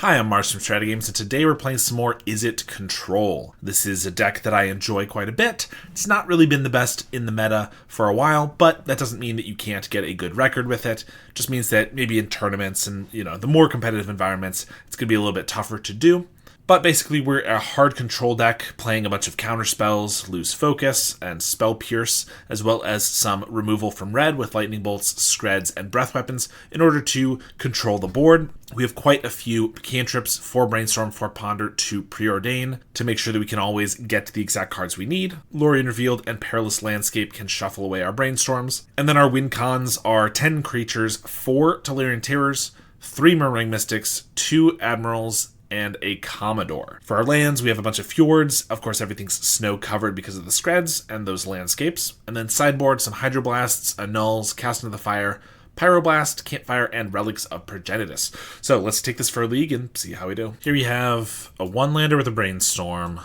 Hi, I'm Mars from StrataGames, and today we're playing some more Izzet Control. This is a deck that I enjoy quite a bit. It's not really been the best in the meta for a while, but that doesn't mean that you can't get a good record with it. It just means that maybe in tournaments and, the more competitive environments, it's going to be a little bit tougher to do. But basically, we're a hard control deck playing a bunch of counter spells, lose focus, and spell pierce, as well as some removal from red with lightning bolts, Skreds, and breath weapons in order to control the board. We have quite a few cantrips, 4 brainstorm, 4 ponder, 2 preordain to make sure that we can always get to the exact cards we need. Lorien Revealed and Perilous Landscape can shuffle away our brainstorms. And then our win cons are 10 creatures, 4 Tolarian Terrors, 3 Murmuring Mystics, 2 Admirals, and a Commodore. For our lands, we have a bunch of fjords. Of course, everything's snow covered because of the Skreds and those landscapes. And then sideboard, some Hydroblasts, Annuls, Cast into the Fire, Pyroblast, Campfire, and Relics of Progenitus. So let's take this for a league and see how we do. Here we have a 1-lander with a Brainstorm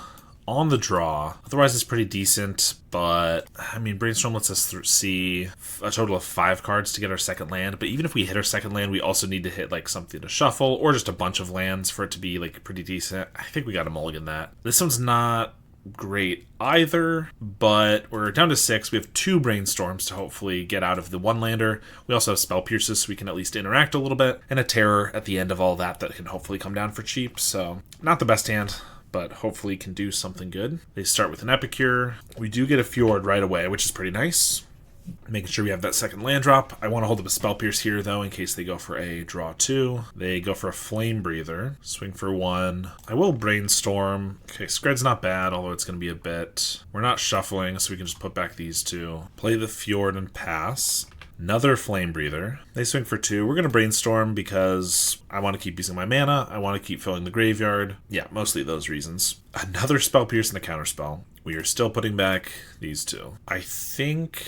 on the draw. Otherwise, it's pretty decent, but Brainstorm lets us see a total of 5 cards to get our second land. But even if we hit our second land, we also need to hit something to shuffle or just a bunch of lands for it to be pretty decent. I think we got to mulligan that. This one's not great either, but we're down to 6. We have 2 brainstorms to hopefully get out of the 1-lander. We also have spell pierces, so we can at least interact a little bit, and a terror at the end of all that can hopefully come down for cheap. So not the best hand, but hopefully can do something good. They start with an Epicure. We do get a Fjord right away, which is pretty nice. Making sure we have that second land drop. I want to hold up a Spell Pierce here, though, in case they go for a draw 2. They go for a Flame Breather. Swing for 1. I will Brainstorm. Okay, Skred's not bad, although it's going to be a bit. We're not shuffling, so we can just put back these 2. Play the Fjord and pass. Another Flame Breather. They swing for 2. We're going to Brainstorm because I want to keep using my mana. I want to keep filling the graveyard. Yeah, mostly those reasons. Another Spell Pierce and a Counterspell. We are still putting back these 2. I think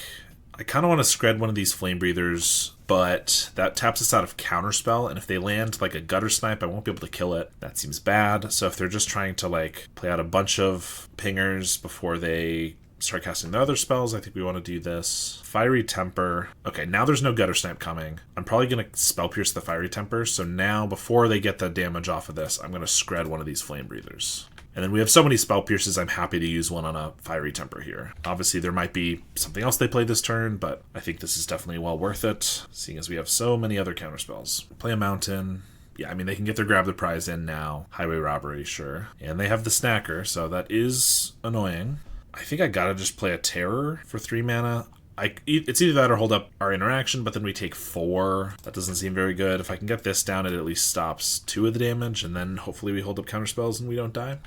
I kind of want to Skred one of these Flame Breathers, but that taps us out of Counterspell, and if they land like a Gutter Snipe, I won't be able to kill it. That seems bad. So if they're just trying to play out a bunch of pingers before they start casting the other spells, I think we want to do this. Fiery Temper. Okay, now there's no Gutter Snipe coming. I'm probably going to Spell Pierce the Fiery Temper, so now before they get the damage off of this, I'm going to Skred one of these Flame Breathers. And then we have so many Spell Pierces, I'm happy to use one on a Fiery Temper here. Obviously, there might be something else they play this turn, but I think this is definitely well worth it, seeing as we have so many other counterspells. Play a Mountain. Yeah, they can get their Grab the Prize in now. Highway Robbery, sure. And they have the Snacker, so that is annoying. I think I gotta just play a Terror for 3 mana. It's either that or hold up our interaction, but then we take 4. That doesn't seem very good. If I can get this down, it at least stops 2 of the damage, and then hopefully we hold up counterspells and we don't die.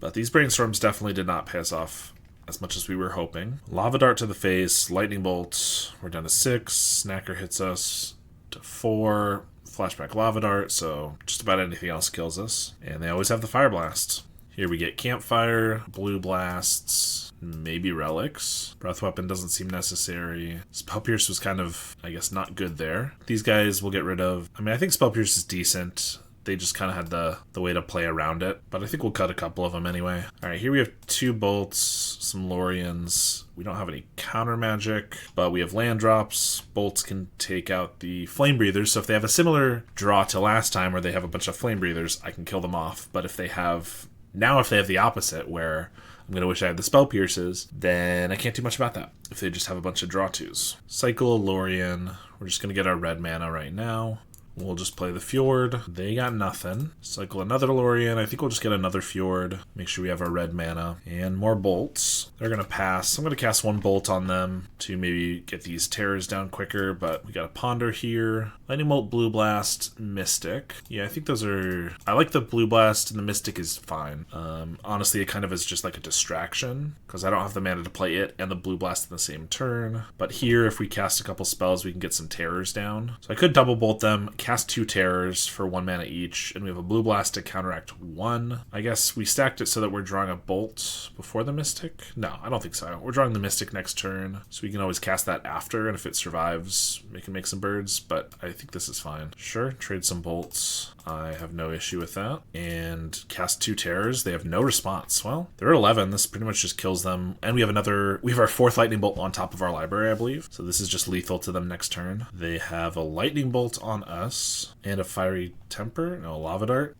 But these Brainstorms definitely did not pay us off as much as we were hoping. Lava Dart to the face, Lightning Bolt, we're down to 6, Snacker hits us to 4, Flashback Lava Dart, so just about anything else kills us. And they always have the Fire Blast. Here we get Campfire, Blue Blasts, maybe Relics. Breath Weapon doesn't seem necessary. Spell Pierce was kind of, not good there. These guys we'll get rid of. I think Spell Pierce is decent. They just kind of had the way to play around it, but I think we'll cut a couple of them anyway. All right, here we have 2 bolts, some Loriens. We don't have any counter magic, but we have land drops. Bolts can take out the Flame Breathers, so if they have a similar draw to last time where they have a bunch of Flame Breathers, I can kill them off. But if they have the opposite, where I'm going to wish I had the Spell Pierces, then I can't do much about that if they just have a bunch of draw 2s. Cycle a Lorien. We're just going to get our red mana right now. We'll just play the Fjord. They got nothing. Cycle another Lorien. I think we'll just get another Fjord. Make sure we have our red mana. And more bolts. They're going to pass. I'm going to cast 1 bolt on them to maybe get these terrors down quicker, but we got a Ponder here. Lightning Bolt, Blue Blast, Mystic. Yeah, I think those are... I like the Blue Blast, and the Mystic is fine. Honestly, it kind of is just like a distraction, because I don't have the mana to play it and the Blue Blast in the same turn. But here, if we cast a couple spells, we can get some terrors down. So I could double bolt them, cast 2 terrors for 1 mana each, and we have a Blue Blast to counteract 1. I guess we stacked it so that we're drawing a bolt before the Mystic? No, I don't think so. We're drawing the Mystic next turn, so we can always cast that after, and if it survives, we can make some birds, but I think this is fine. Sure, trade some bolts. I have no issue with that. And cast 2 terrors. They have no response. Well, they're at 11. This pretty much just kills them. And we have our 4th lightning bolt on top of our library, I believe. So this is just lethal to them next turn. They have a lightning bolt on us. this. And a Fiery Temper? No, Lava Dart?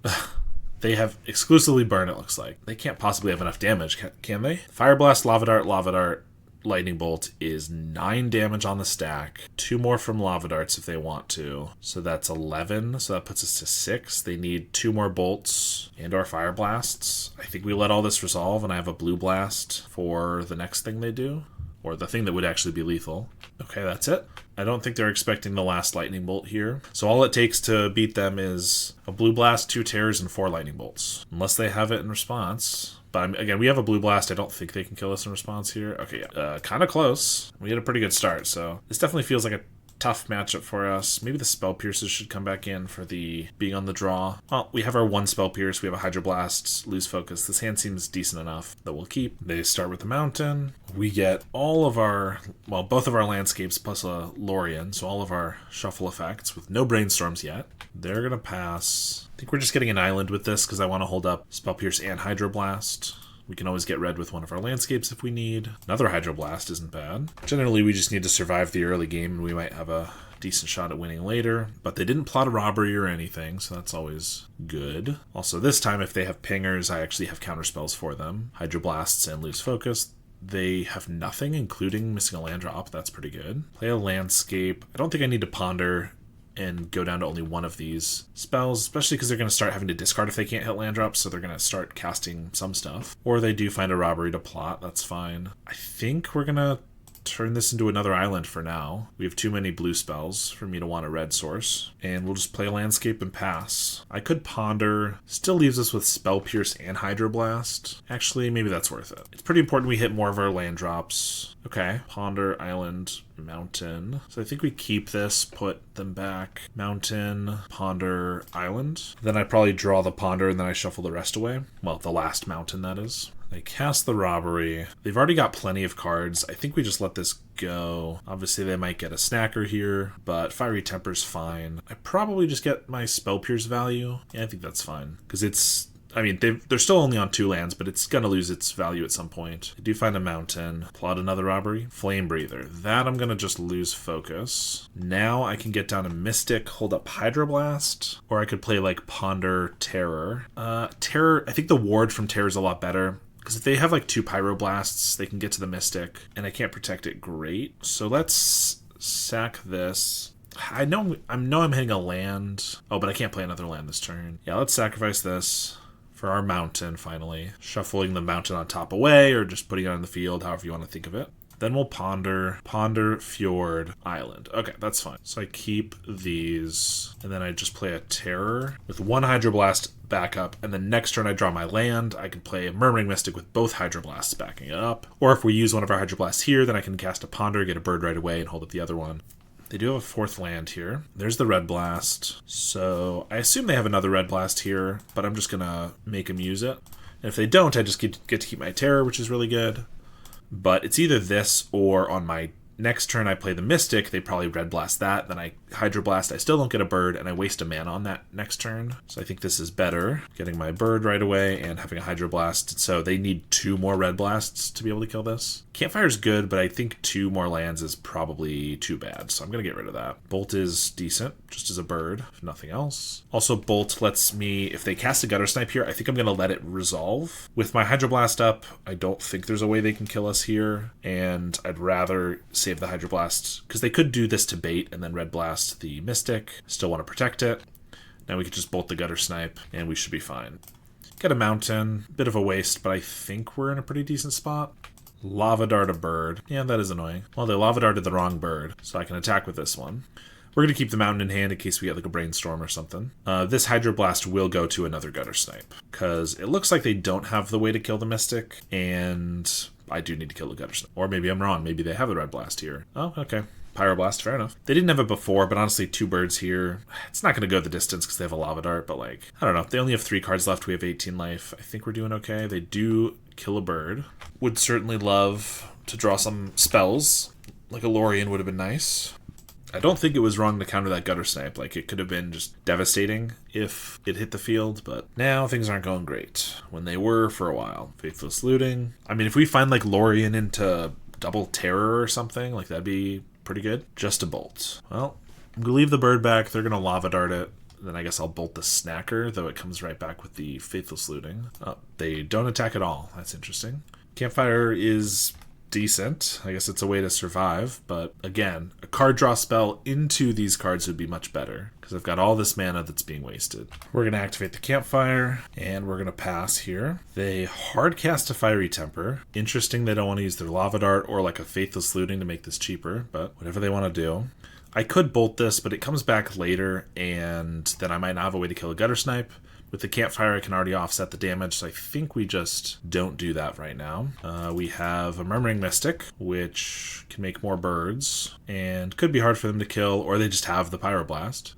They have exclusively burn, it looks like. They can't possibly have enough damage, can they? Fire Blast, Lava Dart, Lightning Bolt is 9 damage on the stack. 2 more from Lava Darts if they want to. So that's 11. So that puts us to 6. They need 2 more bolts and our Fire Blasts. I think we let all this resolve and I have a Blue Blast for the next thing they do. Or the thing that would actually be lethal. Okay, that's it. I don't think they're expecting the last Lightning Bolt here. So all it takes to beat them is a Blue Blast, 2 Terrors, and 4 Lightning Bolts. Unless they have it in response. But again, we have a Blue Blast. I don't think they can kill us in response here. Okay, yeah. Kind of close. We had a pretty good start, so this definitely feels like a tough matchup for us. Maybe the Spell Pierces should come back in for the being on the draw. Well, we have our 1 Spell Pierce. We have a Hydro Blast, lose focus. This hand seems decent enough that we'll keep. They start with the Mountain. We get all of our, well, both of our landscapes plus a Lorien, so all of our shuffle effects with no Brainstorms yet. They're going to pass. I think we're just getting an island with this because I want to hold up Spell Pierce and Hydro Blast. We can always get red with one of our landscapes if we need. Another Hydro Blast isn't bad. Generally, we just need to survive the early game and we might have a decent shot at winning later. But they didn't plot a robbery or anything, so that's always good. Also, this time, if they have pingers, I actually have counterspells for them. Hydro Blasts and lose focus. They have nothing, including missing a land drop. That's pretty good. Play a landscape. I don't think I need to ponder and go down to only one of these spells, especially because they're going to start having to discard if they can't hit land drops, so they're going to start casting some stuff. Or they do find a robbery to plot, that's fine. I think we're going to turn this into another island for now. We have too many blue spells for me to want a red source, and we'll just play a landscape and pass. I could ponder, still leaves us with Spell Pierce and Hydro Blast. Actually, maybe that's worth it. It's pretty important we hit more of our land drops. Okay, ponder, island, mountain. So I think we keep this, put them back. Mountain, ponder, island. Then I probably draw the ponder and then I shuffle the rest away. Well, the last mountain, that is. They cast the robbery. They've already got plenty of cards. I think we just let this go. Obviously, they might get a snacker here, but Fiery Temper's fine. I probably just get my Spell Pierce value. Yeah, I think that's fine. Because it's, I mean, they're still only on 2 lands, but it's going to lose its value at some point. I do find a mountain. Plot another robbery. Flame Breather. That I'm going to just lose focus. Now I can get down a Mystic, hold up Hydroblast, or I could play like Ponder Terror. Terror, I think the ward from Terror is a lot better. Because if they have like 2 Pyroblasts, they can get to the Mystic, and I can't protect it great. So let's sack this. I know I'm hitting a land. Oh, but I can't play another land this turn. Yeah, let's sacrifice this for our mountain, finally. Shuffling the mountain on top away, or just putting it on the field, however you want to think of it. Then we'll ponder, fjord, island. Okay, that's fine. So I keep these, and then I just play a terror with 1 Hydroblast backup, and then next turn I draw my land. I can play a Murmuring Mystic with both Hydroblasts backing it up. Or if we use one of our Hydroblasts here, then I can cast a ponder, get a bird right away, and hold up the other one. They do have a 4th land here. There's the Red Blast. So I assume they have another Red Blast here, but I'm just going to make them use it. And if they don't, I just get to keep my terror, which is really good. But it's either this or on my next turn I play the Mystic, they probably Red Blast that, then I Hydroblast, I still don't get a bird, and I waste a mana on that next turn. So I think this is better, getting my bird right away and having a Hydroblast. So they need 2 more Red Blasts to be able to kill this. Campfire's good, but I think 2 more lands is probably too bad, so I'm going to get rid of that. Bolt is decent, just as a bird, if nothing else. Also, Bolt lets me, if they cast a Gutter Snipe here, I think I'm going to let it resolve. With my Hydroblast up, I don't think there's a way they can kill us here, and I'd rather save the Hydroblast, because they could do this to bait and then Red Blast the Mystic. Still want to protect it. Now we could just bolt the Gutter Snipe, and we should be fine. Get a mountain, bit of a waste, but I think we're in a pretty decent spot. Lava Dart a bird. Yeah, that is annoying. Well, they Lava Darted the wrong bird, so I can attack with this one. We're going to keep the mountain in hand in case we get like a Brainstorm or something. This Hydroblast will go to another Gutter Snipe, because it looks like they don't have the way to kill the Mystic, and I do need to kill the Gutter Snipe. Or maybe I'm wrong. Maybe they have a Red Blast here. Oh, okay. Pyroblast, fair enough. They didn't have it before, but honestly, 2 birds here. It's not going to go the distance because they have a Lava Dart, but like, I don't know. They only have 3 cards left. We have 18 life. I think we're doing okay. They do kill a bird. Would certainly love to draw some spells. Like a Lorien would have been nice. I don't think it was wrong to counter that Gutter Snipe. Like, it could have been just devastating if it hit the field, but now things aren't going great. When they were for a while. Faithless Looting. I mean, if we find like Lorien into double terror or something, like that'd be pretty good. Just a bolt. Well, I'm going to leave the bird back. They're going to lava dart it. Then I guess I'll bolt the snacker, though it comes right back with the Faithless Looting. Oh, they don't attack at all. That's interesting. Campfire is decent. I guess it's a way to survive, but again, a card draw spell into these cards would be much better because I've got all this mana that's being wasted. We're going to activate the Campfire, and we're going to pass here. They hard cast a Fiery Temper. Interesting they don't want to use their Lava Dart or like a Faithless Looting to make this cheaper, but whatever they want to do. I could bolt this, but it comes back later, and then I might not have a way to kill a Gutter Snipe. With the Campfire, I can already offset the damage, so I think we just don't do that right now. We have a Murmuring Mystic, which can make more birds, and could be hard for them to kill, or they just have the Pyroblast.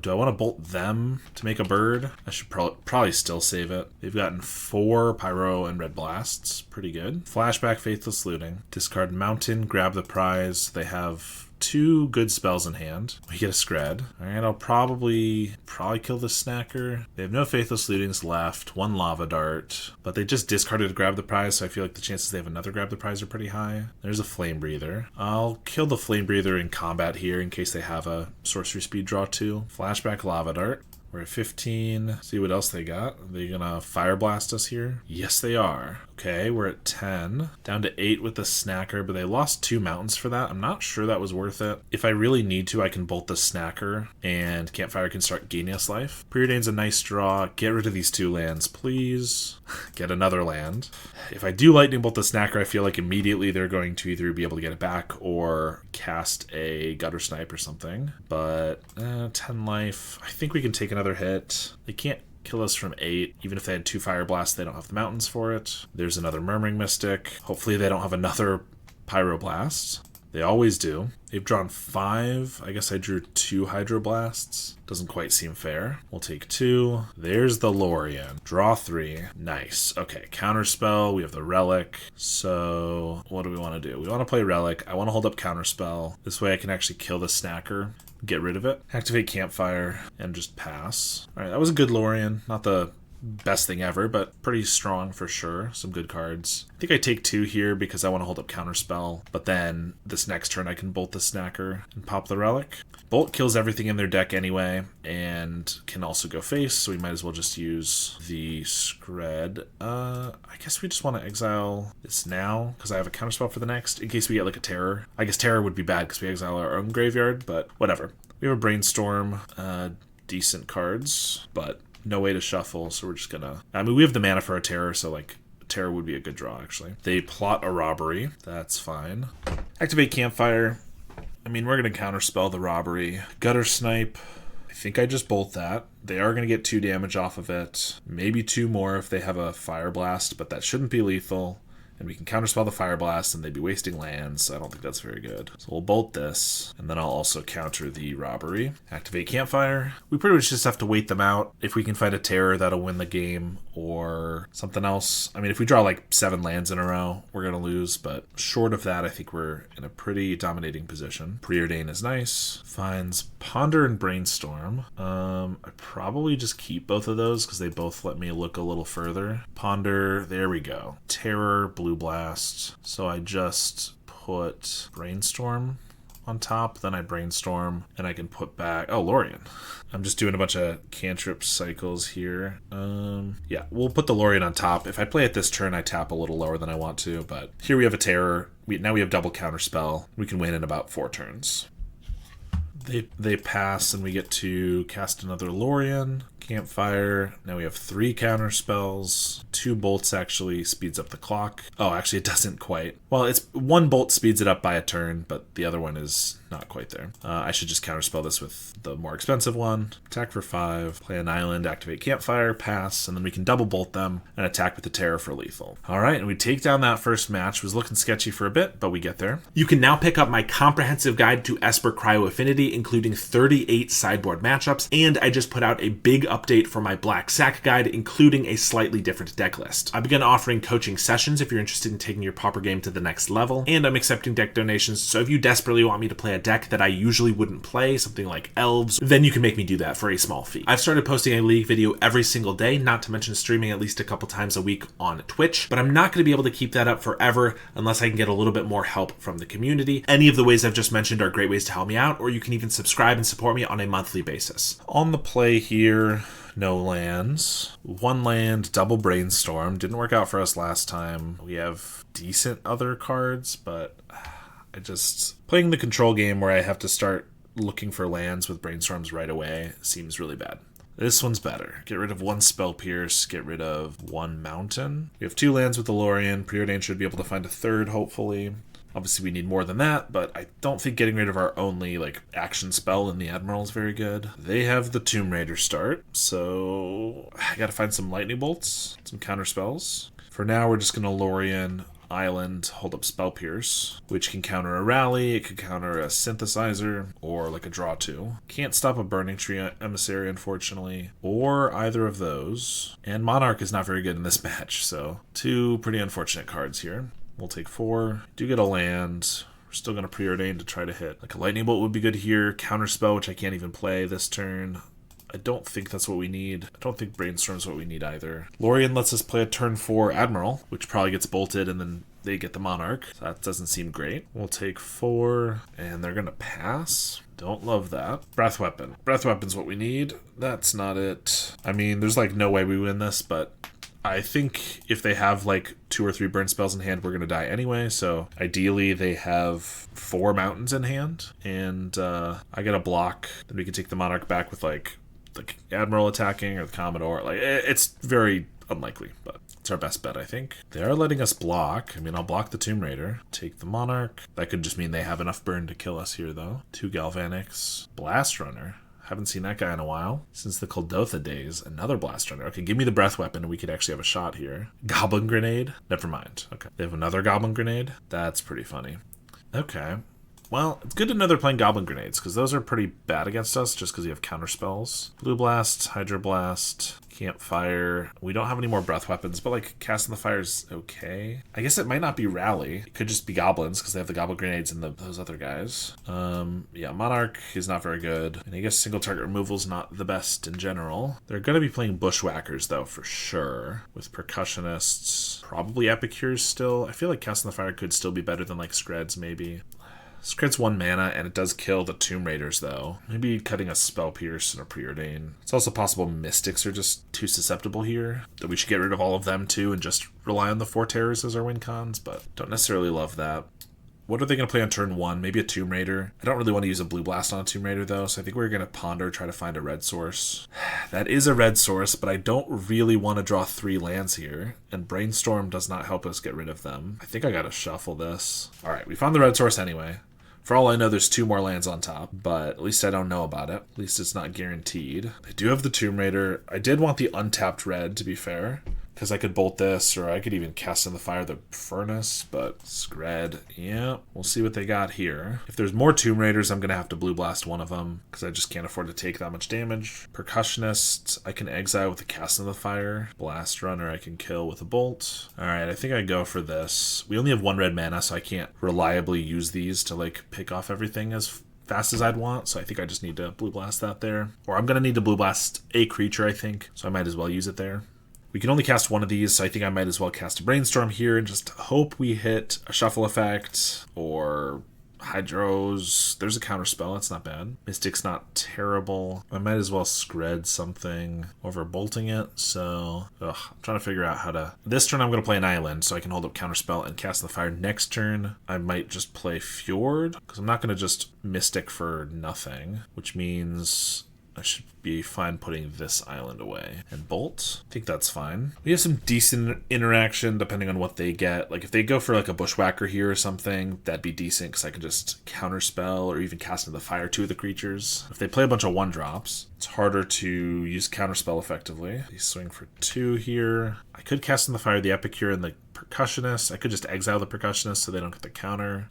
Do I want to bolt them to make a bird? I should probably still save it. They've gotten 4 Pyro and Red Blasts. Pretty good. Flashback Faithless Looting. Discard Mountain, grab the prize. They have 2 good spells in hand. We get a Skred. Alright, I'll probably kill the snacker. They have no Faithless Lootings left, 1 Lava Dart, but they just discarded Grab the Prize, so I feel like the chances they have another Grab the Prize are pretty high. There's a Flame Breather. I'll kill the Flame Breather in combat here in case they have a Sorcery Speed draw 2. Flashback Lava Dart. We're at 15. See what else they got. Are they gonna Fire Blast us here? Yes, they are. Okay, we're at 10. Down to 8 with the snacker, but they lost 2 mountains for that. I'm not sure that was worth it. If I really need to, I can bolt the snacker, and Campfire can start gaining us life. Preordain's a nice draw. Get rid of these 2 lands, please. Get another land. If I do Lightning Bolt the snacker, I feel like immediately they're going to either be able to get it back or cast a Gutter Snipe or something. But 10 life. I think we can take another hit. They can't kill us from 8. Even if they had 2 Fire Blasts, they don't have the mountains for it. There's another Murmuring Mystic. Hopefully they don't have another Pyroblast. They always do. They've drawn 5. I guess I drew 2 Hydroblasts. Doesn't quite seem fair. We'll take 2. There's the Lorien. Draw 3. Nice. Okay, Counterspell. We have the Relic. So what do we want to do? We want to play Relic. I want to hold up Counterspell. This way I can actually kill the snacker. Get rid of it. Activate Campfire and just pass. Alright, that was a good Lorien. Not the best thing ever, but pretty strong for sure. Some good cards. I think I take 2 here because I want to hold up Counterspell, but then this next turn I can bolt the snacker and pop the Relic. Bolt kills everything in their deck anyway, and can also go face, so we might as well just use the Skred. I guess we just want to exile this now, because I have a Counterspell for the next, in case we get like a Terror. I guess Terror would be bad because we exile our own graveyard, but whatever. We have a Brainstorm, decent cards, but no way to shuffle, so we're just gonna... I mean, we have the mana for a Terror, so like Terror would be a good draw, actually. They plot a Robbery. That's fine. Activate Campfire. I mean, we're going to Counterspell the Robbery. Gutter Snipe. I think I just bolt that. They are going to get 2 damage off of it. Maybe 2 more if they have a Fire Blast, but that shouldn't be lethal. And we can Counterspell the Fire Blast, and they'd be wasting lands, so I don't think that's very good. So we'll bolt this, and then I'll also counter the Robbery. Activate Campfire. We pretty much just have to wait them out. If we can find a Terror, that'll win the game, or something else. I mean, if we draw like 7 lands in a row, we're going to lose, but short of that, I think we're in a pretty dominating position. Preordain is nice. Finds Ponder and Brainstorm. I probably just keep both of those, because they both let me look a little further. Ponder, there we go. Terror, Blue Blast. So I just put Brainstorm on top, then I Brainstorm, and I can put back... Oh, Lorien. I'm just doing a bunch of cantrip cycles here. Yeah, we'll put the Lorien on top. If I play it this turn, I tap a little lower than I want to, but here we have a Terror. Now we have double Counterspell. We can win in about 4 turns. They pass, and we get to cast another Lorien. Campfire. Now we have 3 counter spells. 2 bolts actually speeds up the clock. Oh, actually it doesn't quite. Well, it's 1 bolt speeds it up by a turn, but the other one is not quite there. I should just counterspell this with the more expensive one. Attack for 5, play an island, activate Campfire, pass, and then we can double bolt them and attack with the Terror for lethal. Alright, and we take down that first match. It was looking sketchy for a bit, but we get there. You can now pick up my comprehensive guide to Esper Cryo Affinity, including 38 sideboard matchups, and I just put out a big update for my Black Sack guide, including a slightly different deck list. I began offering coaching sessions if you're interested in taking your Pauper game to the next level, and I'm accepting deck donations, so if you desperately want me to play a deck that I usually wouldn't play, something like Elves, then you can make me do that for a small fee. I've started posting a League video every single day, not to mention streaming at least a couple times a week on Twitch, but I'm not going to be able to keep that up forever unless I can get a little bit more help from the community. Any of the ways I've just mentioned are great ways to help me out, or you can even subscribe and support me on a monthly basis. On the play here, no lands. One land, double Brainstorm. Didn't work out for us last time. We have decent other cards, but playing the control game where I have to start looking for lands with Brainstorms right away seems really bad. This one's better. Get rid of one Spell Pierce, get rid of one Mountain. We have 2 lands with the Lorien. Preordain should be able to find a third, hopefully. Obviously we need more than that, but I don't think getting rid of our only action spell in the Admiral is very good. They have the Tomb Raider start, so I gotta find some lightning bolts, some counter spells. For now we're just gonna Lorien Island, hold up Spell Pierce, which can counter a Rally, it could counter a Synthesizer, or a Draw 2. Can't stop a Burning Tree Emissary, unfortunately, or either of those. And Monarch is not very good in this match, so 2 pretty unfortunate cards here. We'll take 4. Do get a land. We're still going to Preordain to try to hit. A Lightning Bolt would be good here. Counterspell, which I can't even play this turn. I don't think that's what we need. I don't think Brainstorm's what we need either. Lorien lets us play a turn 4 Admiral, which probably gets bolted, and then they get the Monarch. So that doesn't seem great. We'll take 4, and they're going to pass. Don't love that. Breath Weapon. Breath Weapon's what we need. That's not it. I mean, there's no way we win this, but I think if they have 2 or 3 burn spells in hand, we're going to die anyway. So ideally they have 4 mountains in hand, and I get a block. Then we can take the Monarch back with the Admiral attacking or the Commodore. It's very unlikely, but it's our best bet, I think. They are letting us block. I mean, I'll block the Tomb Raider, take the Monarch. That could just mean they have enough burn to kill us here, though. 2 Galvanics, Blast Runner. Haven't seen that guy in a while. Since the Kuldotha days. Another Blast Runner. Okay, give me the Breath Weapon and we could actually have a shot here. Goblin Grenade? Never mind. Okay. They have another Goblin Grenade? That's pretty funny. Okay. Well, it's good to know they're playing Goblin Grenades, because those are pretty bad against us, just because you have counter spells. Blue Blast, Hydro Blast, Campfire. We don't have any more Breath Weapons, but Casting the Fire is okay. I guess it might not be Rally. It could just be Goblins, because they have the Goblin Grenades and those other guys. Yeah, Monarch is not very good. And I guess single target removal is not the best in general. They're going to be playing Bushwhackers, though, for sure. With Percussionists. Probably Epicures still. I feel like Casting the Fire could still be better than Skred's, maybe. Skred's 1 mana, and it does kill the Tomb Raiders, though. Maybe cutting a Spell Pierce and a Preordain. It's also possible Mystics are just too susceptible here, that we should get rid of all of them, too, and just rely on the 4 Terrors as our win cons, but don't necessarily love that. What are they going to play on turn 1? Maybe a Tomb Raider. I don't really want to use a Blue Blast on a Tomb Raider, though, so I think we're going to ponder, try to find a red source. That is a red source, but I don't really want to draw 3 lands here, and Brainstorm does not help us get rid of them. I think I got to shuffle this. All right, we found the red source anyway. For all I know, there's 2 more lands on top, but at least I don't know about it. At least it's not guaranteed. I do have the Tomb Raider. I did want the untapped red, to be fair, because I could bolt this, or I could even cast in the fire the Furnace, but Skred, yeah. We'll see what they got here. If there's more Tomb Raiders, I'm going to have to Blue Blast one of them, because I just can't afford to take that much damage. Percussionist, I can exile with the Cast in the Fire. Blast Runner, I can kill with a Bolt. Alright, I think I go for this. We only have 1 red mana, so I can't reliably use these to, pick off everything as fast as I'd want, so I think I just need to Blue Blast that there. Or I'm going to need to Blue Blast a creature, I think, so I might as well use it there. We can only cast 1 of these, so I think I might as well cast a Brainstorm here and just hope we hit a Shuffle Effect or Hydros. There's a counter spell, that's not bad. Mystic's not terrible. I might as well Skred something over bolting it, so I'm trying to figure out how to... This turn I'm going to play an island, so I can hold up counter spell and cast the fire. Next turn I might just play Fjord, because I'm not going to just Mystic for nothing, which means I should be fine putting this island away. And bolt? I think that's fine. We have some decent interaction depending on what they get. If they go for a Bushwhacker here or something, that'd be decent because I can just counterspell or even cast into the fire 2 of the creatures. If they play a bunch of 1-drops, it's harder to use counterspell effectively. They swing for 2 here. I could cast in the fire the Epicure and the Percussionist. I could just exile the Percussionist so they don't get the counter.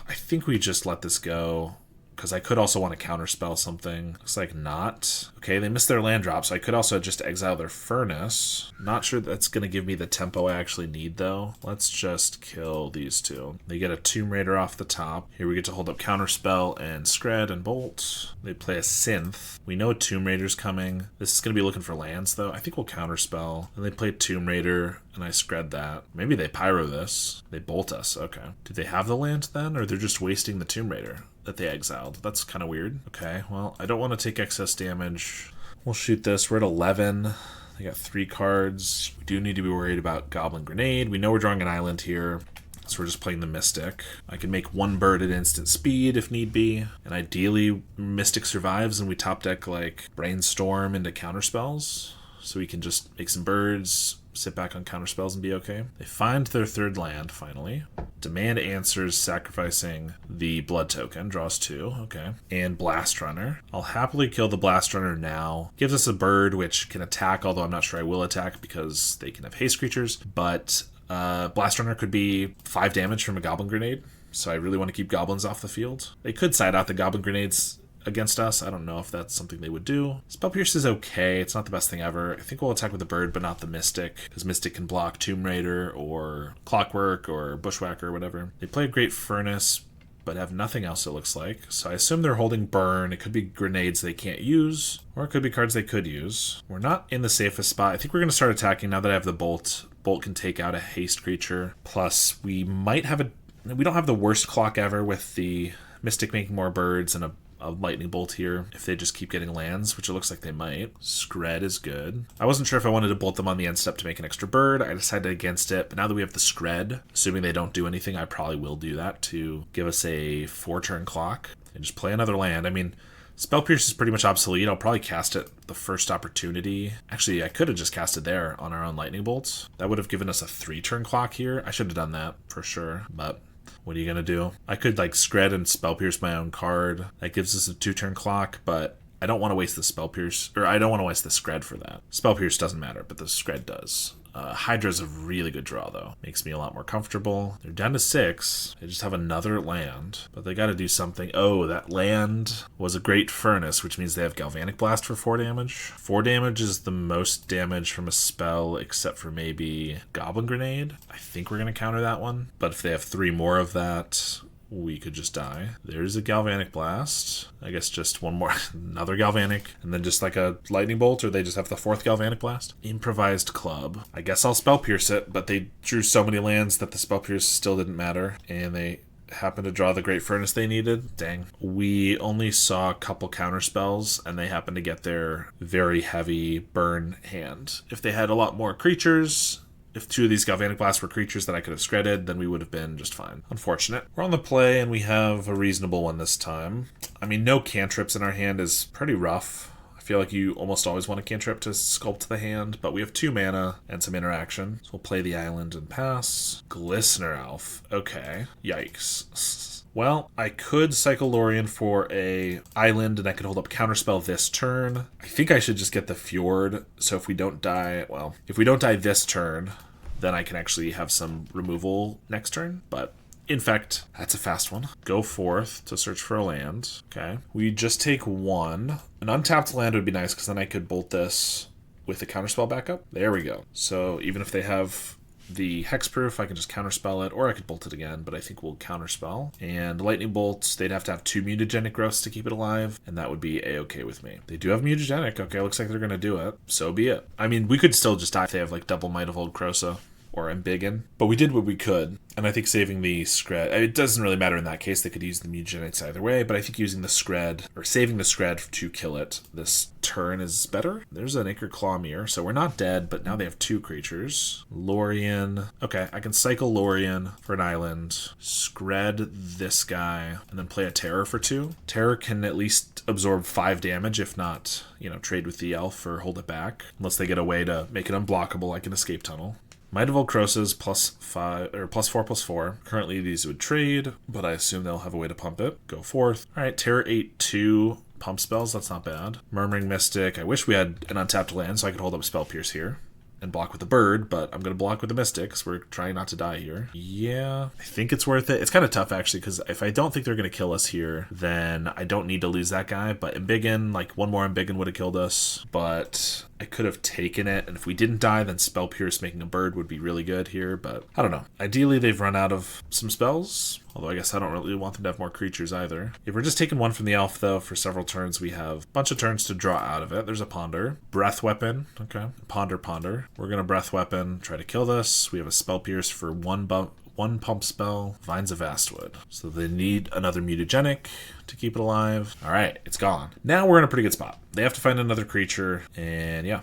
I think we just let this go. because I could also want to counterspell something. Looks like not. Okay, they missed their land drop, so I could also just exile their Furnace. Not sure that's going to give me the tempo I actually need, though. Let's just kill these two. They get a Tomb Raider off the top. Here we get to hold up Counterspell and Skred and Bolt. They play a Synth. We know Tomb Raider's coming. This is going to be looking for lands, though. I think we'll Counterspell. And they play Tomb Raider, and I Skred that. Maybe they Pyro this. They Bolt us. Okay. Do they have the land, then? Or they're just wasting the Tomb Raider that they exiled? That's kind of weird. Okay, well, I don't want to take excess damage. We'll shoot this. We're at 11. They got 3 cards. We do need to be worried about Goblin Grenade. We know we're drawing an island here, so we're just playing the Mystic. I can make 1 bird at instant speed if need be, and ideally Mystic survives and we top deck like Brainstorm into counterspells, so we can just make some birds, sit back on counterspells and be okay. They find their 3rd land, finally. Demand answers, sacrificing the blood token, draws 2, okay. And Blast Runner. I'll happily kill the Blast Runner now. Gives us a bird which can attack, although I'm not sure I will attack because they can have haste creatures. But Blast Runner could be 5 damage from a Goblin Grenade, so I really want to keep goblins off the field. They could side out the Goblin Grenades against us. I don't know if that's something they would do. Spell Pierce is okay. It's not the best thing ever. I think we'll attack with the bird, but not the Mystic, because Mystic can block Tomb Raider or Clockwork or Bushwhacker or whatever. They play a Great Furnace, but have nothing else, it looks like. So I assume they're holding Burn. It could be grenades they can't use, or it could be cards they could use. We're not in the safest spot. I think we're going to start attacking now that I have the Bolt. Bolt can take out a haste creature. Plus, we might have we don't have the worst clock ever with the Mystic making more birds and a lightning bolt here if they just keep getting lands, which it looks like they might. Skred is good. I wasn't sure if I wanted to bolt them on the end step to make an extra bird. I decided against it, but now that we have the Skred, assuming they don't do anything, I probably will do that to give us a 4-turn clock and just play another land. I mean, Spell Pierce is pretty much obsolete. I'll probably cast it the first opportunity. Actually, I could have just cast it there on our own lightning bolts. That would have given us a 3-turn clock here. I should have done that for sure, but what are you going to do? I could like Skred and Spell Pierce my own card. That gives us a 2-turn clock, but I don't want to waste the Spell Pierce, or I don't want to waste the Skred for that. Spell Pierce doesn't matter, but the Skred does. Hydra's a really good draw, though. Makes me a lot more comfortable. They're down to 6. They just have another land, but they got to do something. Oh, that land was a Great Furnace, which means they have Galvanic Blast for 4 damage. 4 damage is the most damage from a spell, except for maybe Goblin Grenade. I think we're going to counter that one, but if they have 3 more of that, we could just die. There's a Galvanic Blast. I guess just one more, another Galvanic, and then just like a Lightning Bolt, or they just have the 4th Galvanic Blast. Improvised Club. I guess I'll Spell Pierce it, but they drew so many lands that the Spell Pierce still didn't matter, and they happened to draw the Great Furnace they needed. Dang. We only saw a couple counter spells, and they happened to get their very heavy burn hand. If they had a lot more creatures, if 2 of these Galvanic Blasts were creatures that I could have Skredded, then we would have been just fine. Unfortunate. We're on the play, and we have a reasonable one this time. I mean, no cantrips in our hand is pretty rough. I feel like you almost always want a cantrip to sculpt the hand, but we have 2 mana and some interaction. So we'll play the island and pass. Glistener Elf. Okay. Yikes. Well, I could cycle Lorien for a island, and I could hold up Counterspell this turn. I think I should just get the Fjord, so if we don't die, well, if we don't die this turn, then I can actually have some removal next turn, but Infect, that's a fast one. Go forth to search for a land. Okay. We just take 1. An untapped land would be nice, because then I could bolt this with a counterspell backup. There we go. So even if they have the hexproof, I can just counterspell it, or I could bolt it again, but I think we'll counterspell. And lightning bolts, they'd have to have 2 mutagenic growths to keep it alive, and that would be a-okay with me. They do have mutagenic. Okay, looks like they're going to do it. So be it. I mean, we could still just die if they have like double Might of Old Krosa or Embiggen, but we did what we could. And I think saving the Skred, it doesn't really matter in that case, they could use the mutagenics either way, but I think using the Skred, or saving the Skred to kill it this turn is better. There's an Acre Claw Mirror, so we're not dead, but now they have 2 creatures. Lorien. Okay, I can cycle Lorien for an island, Skred this guy, and then play a Terror for 2. Terror can at least absorb 5 damage, if not, trade with the elf or hold it back. Unless they get a way to make it unblockable, I can escape tunnel. Might of Old Krosa's +5 or +4/+4. Currently these would trade, but I assume they'll have a way to pump it. Go forth. Alright, Terror 8/2 pump spells, that's not bad. Murmuring Mystic. I wish we had an untapped land so I could hold up Spell Pierce here and block with the bird, but I'm going to block with the Mystic because we're trying not to die here. Yeah, I think it's worth it. It's kind of tough, actually, because if I don't think they're going to kill us here, then I don't need to lose that guy. But Embiggen, like one more Embiggen would have killed us, but I could have taken it, and if we didn't die, then Spell Pierce making a bird would be really good here, but I don't know. Ideally, they've run out of some spells, although I guess I don't really want them to have more creatures either. If we're just taking one from the elf, though, for several turns, we have a bunch of turns to draw out of it. There's a Ponder. Breath Weapon. Okay. Ponder, Ponder. We're going to Breath Weapon, try to kill this. We have a Spell Pierce for one pump spell, Vines of Vastwood. So they need another mutagenic to keep it alive. All right, it's gone. Now we're in a pretty good spot. They have to find another creature, and yeah.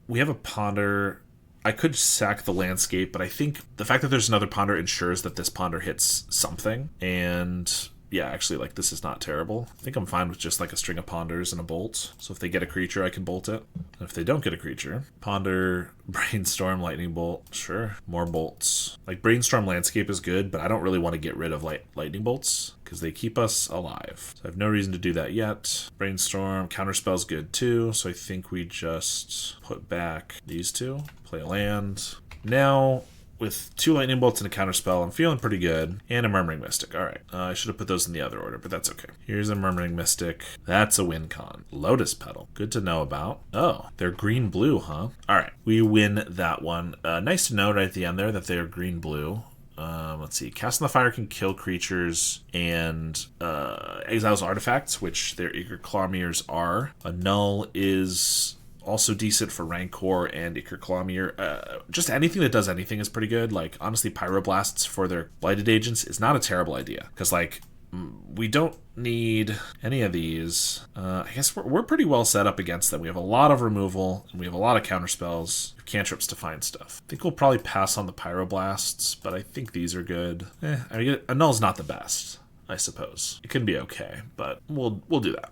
We have a Ponder. I could sack the landscape, but I think the fact that there's another Ponder ensures that this Ponder hits something, and yeah, actually, like, this is not terrible. I think I'm fine with just, like, a string of Ponders and a Bolt. So if they get a creature, I can Bolt it. And if they don't get a creature, Ponder, Brainstorm, Lightning Bolt, sure. More Bolts. Like, Brainstorm Landscape is good, but I don't really want to get rid of Lightning Bolts because they keep us alive. So I have no reason to do that yet. Brainstorm, Counterspell's good, too. So I think we just put back these two. Play a land. Now, with 2 Lightning Bolts and a Counterspell, I'm feeling pretty good. And a Murmuring Mystic. Alright. I should have put those in the other order, but that's okay. Here's a Murmuring Mystic. That's a win con. Lotus Petal. Good to know about. Oh, they're green-blue, huh? Alright. We win that one. Nice to know right at the end there that they are green-blue. Let's see. Cast in the Fire can kill creatures and exiles artifacts, which their Ichor Clawmeres are. A Null is also decent for Rancor and Ichor Clawmere. Just anything that does anything is pretty good. Like, honestly, Pyroblasts for their Blighted Agents is not a terrible idea. Because, like, we don't need any of these. I guess we're pretty well set up against them. We have a lot of removal, and we have a lot of counterspells, cantrips to find stuff. I think we'll probably pass on the Pyroblasts, but I think these are good. I mean, a Null's not the best, I suppose. It can be okay, but we'll do that.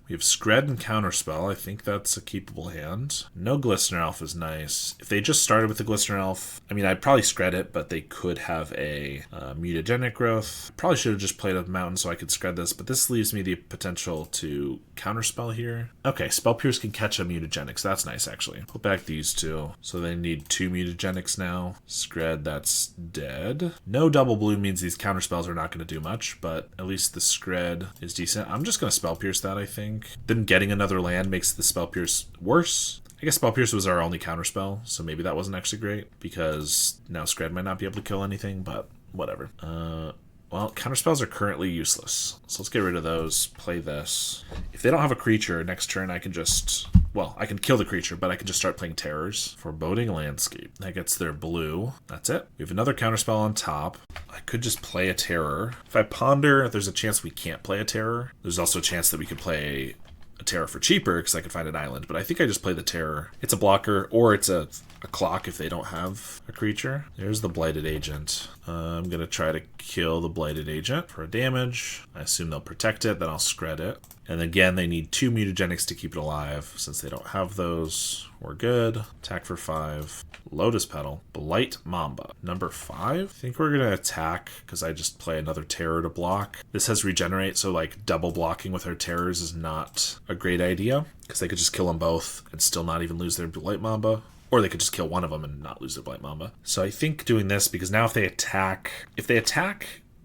We have Skred and Counterspell. I think that's a keepable hand. No Glistener Elf is nice. If they just started with the Glistener Elf, I mean, I'd probably Skred it, but they could have a mutagenic growth. Probably should have just played a Mountain so I could Skred this, but this leaves me the potential to Counterspell here. Okay, Spell Pierce can catch a mutagenic, so that's nice, actually. Put back these two. So they need 2 mutagenics now. Skred, that's dead. No double blue means these Counterspells are not going to do much, but at least the Skred is decent. I'm just going to Spell Pierce that, I think. Then getting another land makes the Spell Pierce worse. I guess Spell Pierce was our only counterspell, so maybe that wasn't actually great, because now Skred might not be able to kill anything, but whatever. Well, counterspells are currently useless, so let's get rid of those, play this. If they don't have a creature, next turn I can just... Well, I can kill the creature, but I can just start playing terrors. Foreboding Landscape. That gets their blue. That's it. We have another counterspell on top. I could just play a terror. If I Ponder, there's a chance we can't play a terror. There's also a chance that we could play a terror for cheaper because I could find an island, but I think I just play the terror. It's a blocker, or it's a clock if they don't have a creature. There's the Blighted Agent. I'm going to try to kill the Blighted Agent for a damage. I assume they'll protect it, then I'll Skred it. And again, they need 2 mutagenics to keep it alive. Since they don't have those, we're good. Attack for 5. Lotus Petal. Blight Mamba. Number 5? I think we're going to attack because I just play another terror to block. This has regenerate, so like double blocking with our terrors is not a great idea because they could just kill them both and still not even lose their Blight Mamba. Or they could just kill one of them and not lose their Blight Mamba. So I think doing this, because now if they attack,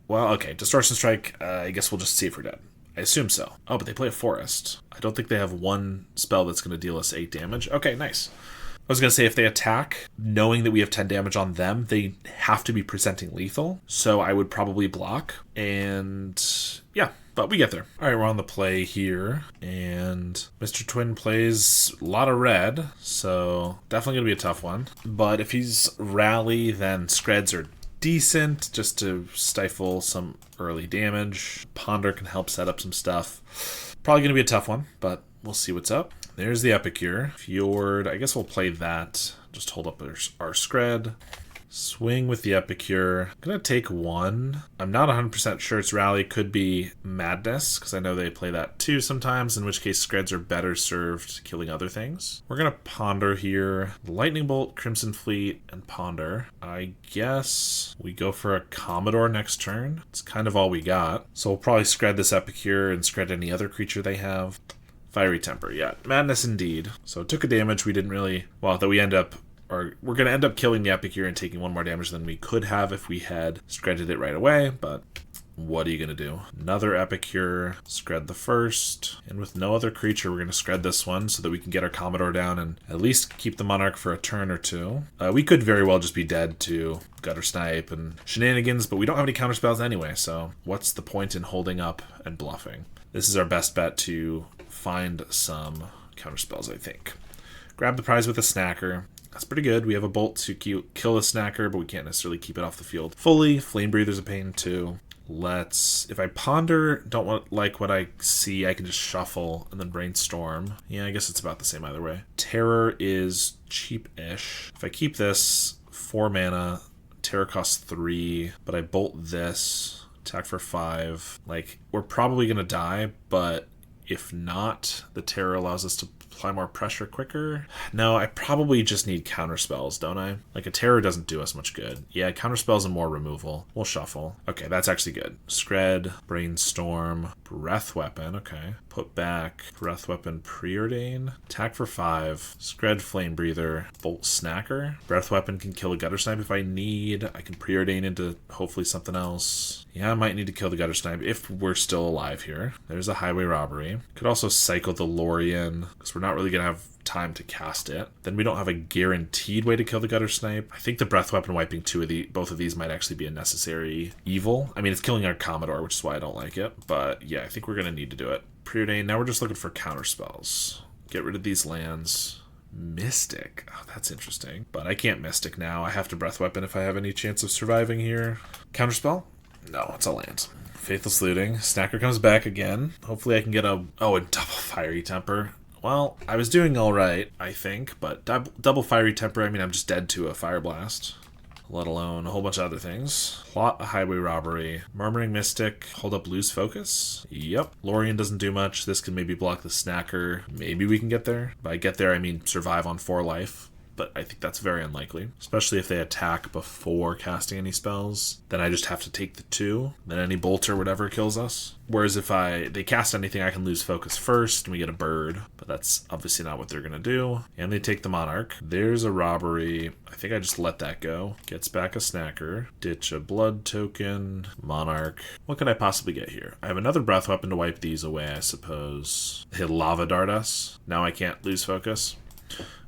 well, okay, Distortion Strike, I guess we'll just see if we're dead. I assume so. Oh, but they play a Forest. I don't think they have one spell that's going to deal us 8 damage. Okay, nice. I was going to say if they attack, knowing that we have 10 damage on them, they have to be presenting lethal. So I would probably block. And yeah, but we get there. All right, we're on the play here. And Mr. Twin plays a lot of red. So definitely going to be a tough one. But if he's Rally, then Skreds are decent just to stifle some early damage. Ponder can help set up some stuff. Probably going to be a tough one, but we'll see what's up. There's the Epicure. Fjord, I guess we'll play that. Just hold up our Skred. Swing with the Epicure. I'm going to take 1. I'm not 100% sure it's Rally. Could be Madness, because I know they play that too sometimes, in which case Skreds are better served killing other things. We're going to Ponder here. Lightning Bolt, Crimson Fleet, and Ponder. I guess we go for a Commodore next turn. It's kind of all we got. So we'll probably Skred this Epicure and Skred any other creature they have. If Fiery Temper, yeah. Madness indeed. So it took a damage we didn't really... Well, that we end up... Or we're going to end up killing the Epicure and taking one more damage than we could have if we had Skredded it right away, but... What are you going to do? Another Epicure, Skred the first, and with no other creature, we're going to Skred this one so that we can get our Commodore down and at least keep the Monarch for a turn or two. We could very well just be dead to Gutter Snipe and shenanigans, but we don't have any counterspells anyway, so what's the point in holding up and bluffing? This is our best bet to find some counterspells, I think. Grab the prize with a Snacker. That's pretty good. We have a Bolt to kill a Snacker, but we can't necessarily keep it off the field fully. Flame Breather's a pain too. If I ponder, like what I see, I can just shuffle and then brainstorm. Yeah, I guess it's about the same either way. Terror is cheap-ish. If I keep this, 4 mana, Terror costs 3, but I bolt this, attack for 5. Like, we're probably going to die, but if not, the Terror allows us to apply more pressure quicker. No, I probably just need counterspells, don't I? Like, a Terror doesn't do us much good. Yeah, counterspells and more removal. We'll shuffle. Okay, that's actually good. Skred, Brainstorm, Breath Weapon, okay. Put back, Breath Weapon, Preordain, attack for 5, Skred, Flame Breather, Bolt Snacker. Breath Weapon can kill a Gutter Snipe if I need. I can Preordain into hopefully something else. Yeah, I might need to kill the Gutter Snipe if we're still alive here. There's a Highway Robbery. Could also cycle the Lorien, because we're not really going to have time to cast it. Then we don't have a guaranteed way to kill the Gutter Snipe. I think the Breath Weapon wiping both of these might actually be a necessary evil. I mean, it's killing our Commodore, which is why I don't like it. But yeah, I think we're going to need to do it. Preordain, now we're just looking for counterspells. Get rid of these lands. Mystic. Oh, that's interesting. But I can't Mystic now. I have to Breath Weapon if I have any chance of surviving here. Counterspell? No, it's a land. Faithless Looting. Snacker comes back again. Hopefully I can get a double Fiery Temper. Well, I was doing alright, I think, but double Fiery Temper, I mean, I'm just dead to a Fire Blast. Let alone a whole bunch of other things. Plot a Highway Robbery. Murmuring Mystic. Hold up, lose focus. Yep. Lorien doesn't do much. This can maybe block the Snacker. Maybe we can get there. By get there, I mean survive on 4 life. But I think that's very unlikely, especially if they attack before casting any spells. Then I just have to take the 2, then any bolt or whatever kills us. Whereas if they cast anything, I can lose focus first, and we get a bird. But that's obviously not what they're going to do. And they take the Monarch. There's a Robbery. I think I just let that go. Gets back a Snacker. Ditch a Blood Token. Monarch. What could I possibly get here? I have another Breath Weapon to wipe these away, I suppose. They Lava Dart us. Now I can't lose focus.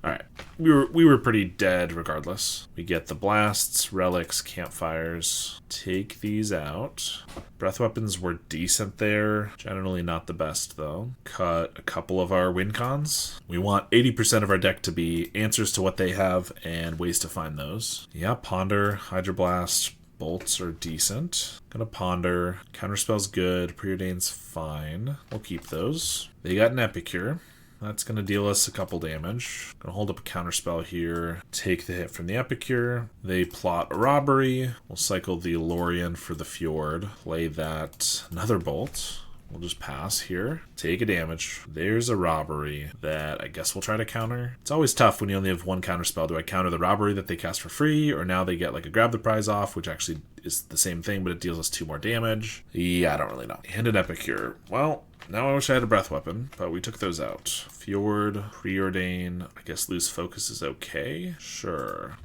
Alright, we were pretty dead regardless. We get the blasts, relics, campfires. Take these out. Breath weapons were decent there. Generally not the best though. Cut a couple of our win cons. We want 80% of our deck to be answers to what they have and ways to find those. Yeah, Ponder, Hydroblast, bolts are decent. Gonna Ponder. Counterspell's good. Preordain's fine. We'll keep those. They got an Epicure. That's going to deal us a couple damage. Going to hold up a counterspell here. Take the hit from the Epicure. They plot a Robbery. We'll cycle the Lorien for the Fjord. Play that. Another Bolt. We'll just pass here. Take a damage. There's a Robbery that I guess we'll try to counter. It's always tough when you only have one counterspell. Do I counter the Robbery that they cast for free? Or now they get like a Grab the Prize off, which actually is the same thing, but it deals us 2 more damage. Yeah, I don't really know. And an Epicure. Well, now I wish I had a Breath Weapon, but we took those out. Fjord, Preordain, I guess lose focus is okay. Sure.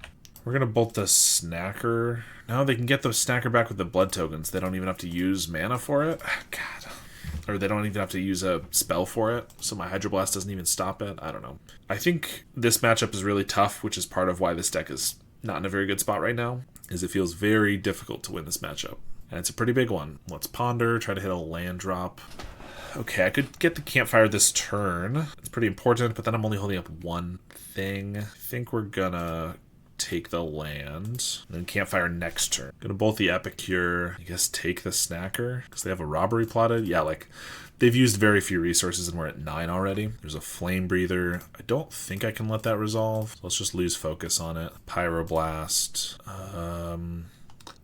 We're going to bolt the Snacker. No, they can get the Snacker back with the blood tokens. They don't even have to use mana for it. God. Or they don't even have to use a spell for it, so my Hydroblast doesn't even stop it. I don't know. I think this matchup is really tough, which is part of why this deck is not in a very good spot right now, is it feels very difficult to win this matchup. And it's a pretty big one. Let's Ponder, try to hit a land drop. Okay, I could get the Campfire this turn. It's pretty important, but then I'm only holding up one thing. I think we're gonna take the land, and then Campfire next turn. Gonna bolt the Epicure, I guess take the Snacker, because they have a Robbery plotted. Yeah, like, they've used very few resources, and we're at 9 already. There's a Flame Breather. I don't think I can let that resolve, so let's just lose focus on it. Pyroblast.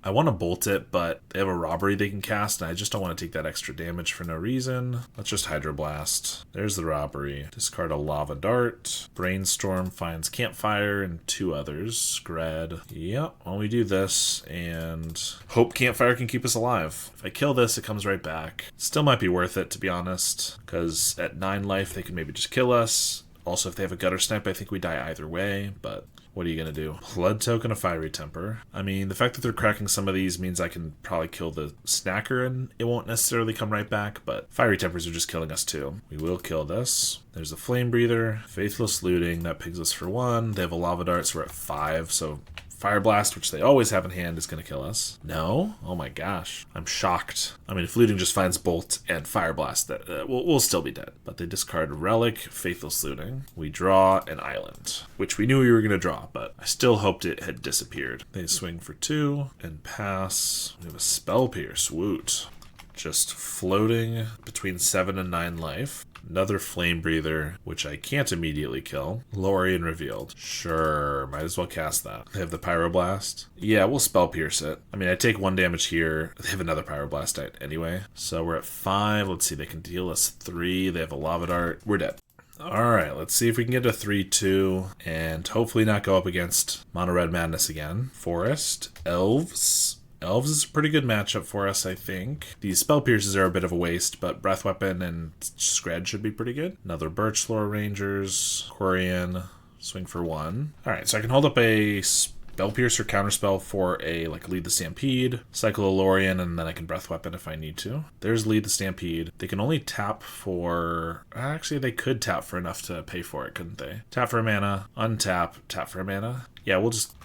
I want to bolt it, but they have a robbery they can cast, and I just don't want to take that extra damage for no reason. Let's just Hydroblast. There's the robbery. Discard a Lava Dart. Brainstorm finds Campfire and 2 others. Skred. Yep, well, we do this, and hope Campfire can keep us alive. If I kill this, it comes right back. Still might be worth it, to be honest, because at 9 life, they can maybe just kill us. Also, if they have a Gutter Snipe, I think we die either way, but what are you going to do? Blood Token, a Fiery Temper. I mean, the fact that they're cracking some of these means I can probably kill the Snacker and it won't necessarily come right back, but Fiery Tempers are just killing us too. We will kill this. There's a Flame Breather, Faithless Looting, that pings us for 1. They have a Lava Dart, so we're at 5, so Fire Blast, which they always have in hand, is going to kill us. No? Oh my gosh. I'm shocked. I mean, if Looting just finds Bolt and Fire Blast, that we'll still be dead. But they discard Relic, Faithless Looting. We draw an Island, which we knew we were going to draw, but I still hoped it had disappeared. They swing for 2 and pass. We have a Spell Pierce. Woot. Just floating between 7 and 9 life. Another Flame Breather, which I can't immediately kill. Lorien revealed. Sure, might as well cast that. They have the Pyroblast. Yeah, we'll Spell Pierce it. I mean, I take 1 damage here. They have another Pyroblast anyway. So we're at 5. Let's see, they can deal us 3. They have a Lava Dart. We're dead. Alright, let's see if we can get a 3-2 and hopefully not go up against Mono Red Madness again. Forest. Elves. Elves is a pretty good matchup for us, I think. These Spell Pierces are a bit of a waste, but Breath Weapon and Skred should be pretty good. Another Birchlore Rangers, Quirion, swing for 1. Alright, so I can hold up a Spell Pierce or Counterspell for a, like, Lead the Stampede, cycle a Lorien, and then I can Breath Weapon if I need to. There's Lead the Stampede. They can only tap for... Actually, they could tap for enough to pay for it, couldn't they? Tap for a mana, untap, tap for a mana. Yeah, we'll just...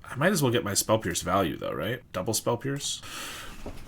I might as well get my Spell Pierce value, though, right? Double Spell Pierce?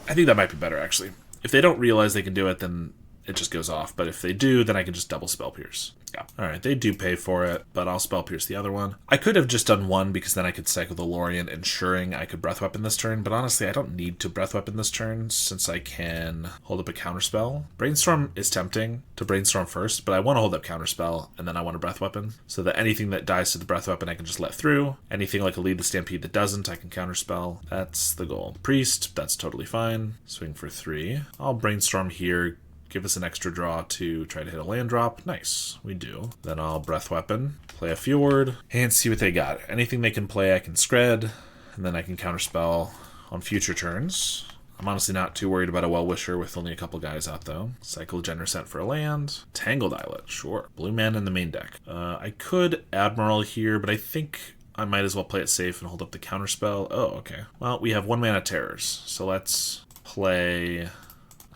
I think that might be better, actually. If they don't realize they can do it, then it just goes off. But if they do, then I can just double Spell Pierce. Yeah. Alright, they do pay for it, but I'll Spell Pierce the other one. I could have just done 1 because then I could cycle the Lorien, ensuring I could Breath Weapon this turn, but honestly, I don't need to Breath Weapon this turn since I can hold up a Counterspell. Brainstorm is tempting to Brainstorm first, but I want to hold up Counterspell, and then I want to Breath Weapon, so that anything that dies to the Breath Weapon I can just let through. Anything like a Lead the Stampede that doesn't, I can Counterspell. That's the goal. Priest, that's totally fine. Swing for 3. I'll Brainstorm here. Give us an extra draw to try to hit a land drop. Nice, we do. Then I'll Breath Weapon, play a Fjord, and see what they got. Anything they can play, I can Skred, and then I can Counterspell on future turns. I'm honestly not too worried about a Well-Wisher with only a couple guys out, though. Cycle Genercent for a land. Tangled Islet, sure. Blue mana in the main deck. I could Admiral here, but I think I might as well play it safe and hold up the Counterspell. Oh, okay. Well, we have 1 mana Terrors, so let's play...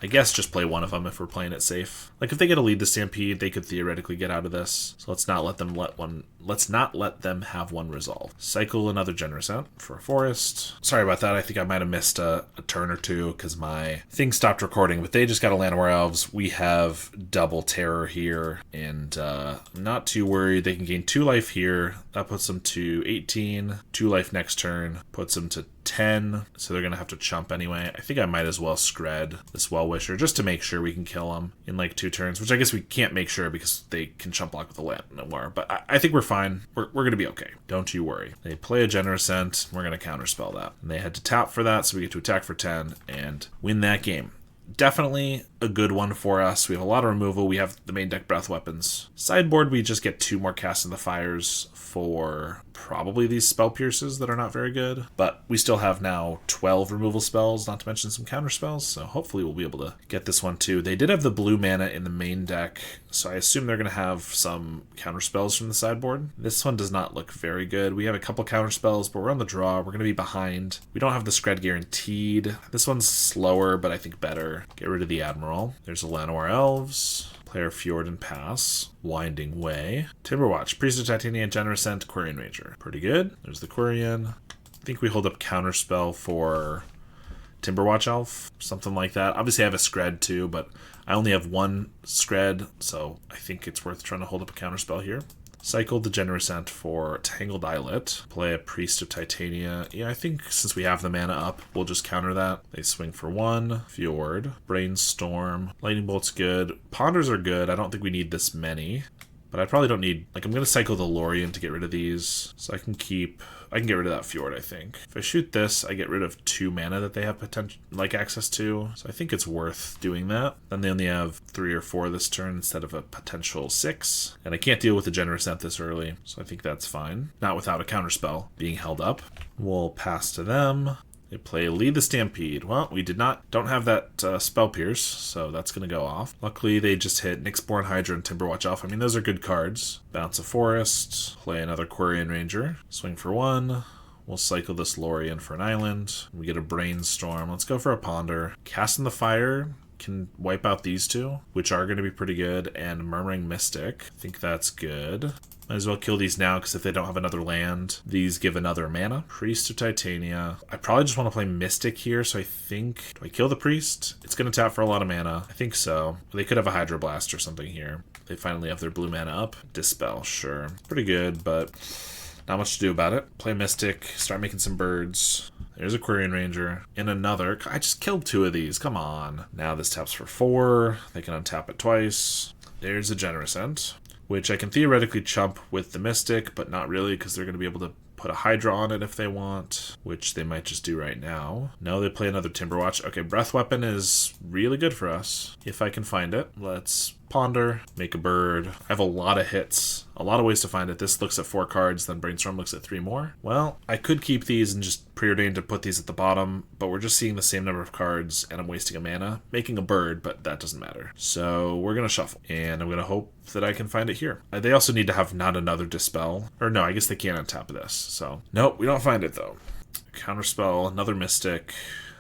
I guess just play 1 of them if we're playing it safe. Like if they get a Lead the Stampede, they could theoretically get out of this. So let's not let them have 1 resolve. Cycle another Genercent for a Forest. Sorry about that. I think I might have missed a turn or 2 because my thing stopped recording, but they just got a Llanowar Elves. We have double Terror here, and I'm not too worried. They can gain 2 life here. That puts them to 18. 2 life next turn puts them to 10, so they're going to have to chump anyway. I think I might as well Skred this Well-Wisher just to make sure we can kill them in like 2 turns, which I guess we can't make sure because they can chump block with the Llanowar, but I think we're fine. We're going to be okay. Don't you worry. They play a Genercent. We're going to Counterspell that. And they had to tap for that, so we get to attack for 10 and win that game. Definitely a good one for us. We have a lot of removal. We have the main deck Breath Weapons. Sideboard, we just get 2 more Cast in the Fires for probably these Spell Pierces that are not very good. But we still have now 12 removal spells, not to mention some counter spells. So hopefully we'll be able to get this one too. They did have the blue mana in the main deck, so I assume they're going to have some counter spells from the sideboard. This one does not look very good. We have a couple counter spells, but we're on the draw. We're going to be behind. We don't have the Skred guaranteed. This one's slower, but I think better. Get rid of the Admiral. There's a Llanowar Elves. Player Fjord and Pass. Winding Way. Timberwatch. Priest of Titania, Genercent, Quirion Ranger. Pretty good. There's the Quirion. I think we hold up Counterspell for Timberwatch Elf. Something like that. Obviously I have a Skred too, but I only have 1 Skred, so I think it's worth trying to hold up a Counterspell here. Cycle the Genercent for Tangled Islet. Play a Priest of Titania. Yeah, I think since we have the mana up, we'll just counter that. They swing for 1. Fjord. Brainstorm. Lightning Bolt's good. Ponders are good. I don't think we need this many. but I probably don't need, like, I'm going to cycle the Lorien to get rid of these, so I can get rid of that Fjord, I think. If I shoot this, I get rid of 2 mana that they have potential, like, access to, so I think it's worth doing that. Then they only have 3 or 4 this turn instead of a potential 6, and I can't deal with the Generous Net this early, so I think that's fine. Not without a counterspell being held up. We'll pass to them. They play Lead the Stampede. Well, we don't have that Spell Pierce, so that's going to go off. Luckily, they just hit Nyxborn Hydra and Timberwatch Elf. I mean, those are good cards. Bounce a Forest, play another Quirion Ranger, swing for 1. We'll cycle this Lorien for an island. We get a Brainstorm. Let's go for a Ponder. Cast in the Fire can wipe out these 2, which are going to be pretty good, and Murmuring Mystic. I think that's good. Might as well kill these now, because if they don't have another land, these give another mana. Priest of Titania. I probably just want to play Mystic here, so I think... Do I kill the Priest? It's going to tap for a lot of mana. I think so. They could have a Hydroblast or something here. They finally have their blue mana up. Dispel, sure. Pretty good, but not much to do about it. Play Mystic, start making some birds. There's a Quirion Ranger. And another. I just killed 2 of these. Come on. Now this taps for 4. They can untap it twice. There's a Generous End, which I can theoretically chump with the Mystic, but not really, because they're going to be able to put a Hydra on it if they want, which they might just do right now. No, they play another Timberwatch. Okay, Breath Weapon is really good for us, if I can find it. Let's Ponder, make a bird. I have a lot of hits, a lot of ways to find it. This looks at 4 cards, then Brainstorm looks at 3 more. Well, I could keep these and just preordain to put these at the bottom, but we're just seeing the same number of cards, and I'm wasting a mana, making a bird, but that doesn't matter. So we're going to shuffle, and I'm going to hope that I can find it here. They also need to have not another Dispel. Or no, I guess they can't untap this, so. Nope, we don't find it, though. Counterspell, another Mystic.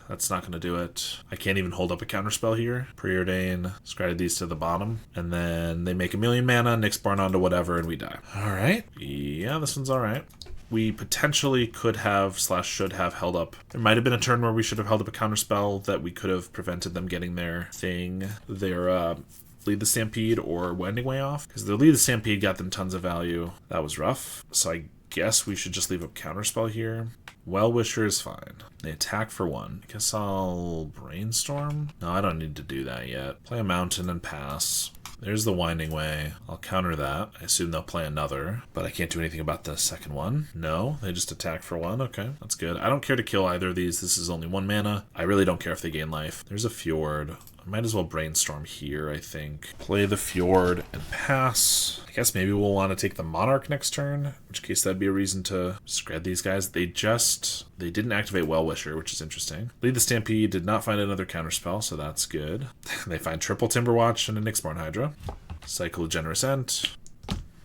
That's not going to do it. I can't even hold up a counterspell here. Preordain, discard these to the bottom, and then they make a million mana, Nyxborn onto whatever, and we die. Alright. Yeah, this one's alright. We potentially could have / should have held up. There might have been a turn where we should have held up a counterspell that we could have prevented them getting their thing, their Lead the Stampede or Wending Way off, because the Lead the Stampede got them tons of value. That was rough. So I guess we should just leave up counterspell here. Well-Wisher is fine. They attack for 1. I guess I'll Brainstorm? No, I don't need to do that yet. Play a Mountain and pass. There's the Winding Way. I'll counter that. I assume they'll play another, but I can't do anything about the second one. No, they just attack for 1. Okay, that's good. I don't care to kill either of these. This is only 1 mana. I really don't care if they gain life. There's a Fjord. I might as well Brainstorm here, I think. Play the Fjord and pass. I guess maybe we'll want to take the Monarch next turn, in which case that'd be a reason to Skred these guys. They didn't activate Well-Wisher, which is interesting. Lead the Stampede did not find another counterspell, so that's good. They find triple Timberwatch and a Nyxborn Hydra. Cycle of Generous End